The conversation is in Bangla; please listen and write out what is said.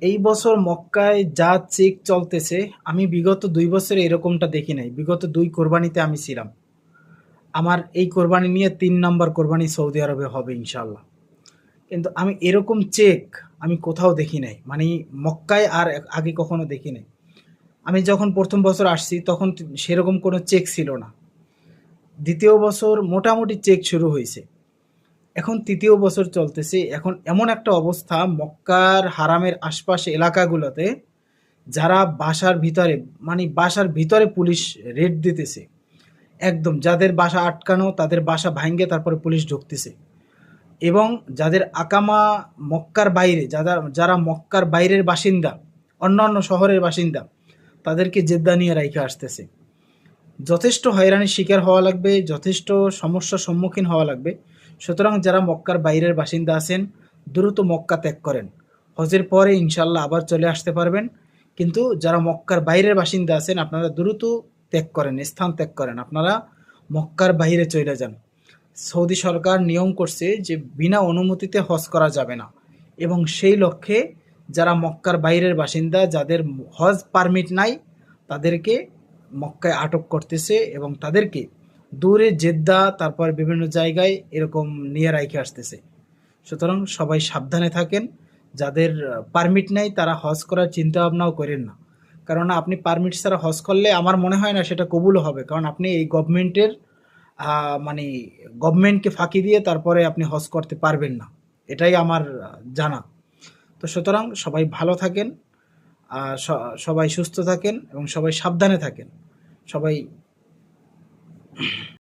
এই বছর মক্কায় যা চেক চলতেছে, আমি বিগত ২ বছরে এরকমটা দেখি নাই। বিগত ২ কোরবানিতে আমি ছিলাম। আমার এই কোরবানি নিয়ে ৩ নাম্বার কোরবানি সৌদি আরবে হবে ইনশাআল্লাহ। কিন্তু আমি এরকম চেক আমি কোথাও দেখি নাই। মানে মক্কায় আর আগে কখনো দেখি নাই। আমি যখন ১ম বছর আসছি তখন সেরকম কোনো চেক ছিল না। ২য় বছর মোটামুটি চেক শুরু হইছে। এখন ৩য় বছর চলতেছে। এখন এমন একটা অবস্থা মক্কার হারামের আশপাশ এলাকাগুলোতে যারা বাসার ভিতরে মানে বাসার ভিতরে পুলিশ রেড দিতেছে। একদম যাদের বাসা আটকানো তাদের বাসা ভাইঙ্গে তারপরে পুলিশ ঢুকতেছে। এবং যাদের আকামা মক্কার বাইরে যারা মক্কার বাইরের বাসিন্দা, অন্যান্য শহরের বাসিন্দা, তাদেরকে জেদ্দা নিয়ে রাইখা আসতেছে। যথেষ্ট হয়রানির শিকার হওয়া লাগবে, যথেষ্ট সমস্যার সম্মুখীন হওয়া লাগবে। সুতরাং যারা মক্কার বাইরের বাসিন্দা আছেন, দ্রুত মক্কা ত্যাগ করেন। হজের পরে ইনশাল্লাহ আবার চলে আসতে পারবেন। কিন্তু যারা মক্কার বাইরের বাসিন্দা আছেন, আপনারা দ্রুত ত্যাগ করেন, স্থান ত্যাগ করেন। আপনারা মক্কার বাইরে চলে যান। সৌদি সরকার নিয়ম করছে যে বিনা অনুমতিতে হজ করা যাবে না, এবং সেই লক্ষ্যে যারা মক্কার বাইরের বাসিন্দা যাদের হজ পারমিট নাই তাদেরকে মক্কায় আটক করতেছে এবং তাদেরকে দূরে জেদ্দা তারপর বিভিন্ন জায়গায় এরকম নিয়ে রাইখে আসতেছে। সুতরাং সবাই সাবধানে থাকেন। যাদের পারমিট নাই তারা হজ করার চিন্তা ভাবনাও করেন না, কারণ আপনি পারমিট ছাড়া হজ করলে আমার মনে হয় না সেটা কবুলও হবে, কারণ আপনি এই গভর্নমেন্টের মানে গভর্নমেন্টকে ফাঁকি দিয়ে তারপরে আপনি হজ করতে পারবেন না, এটাই আমার জানা। তো সুতরাং সবাই ভালো থাকেন, সবাই সুস্থ থাকেন এবং সবাই সাবধানে থাকেন। সবাই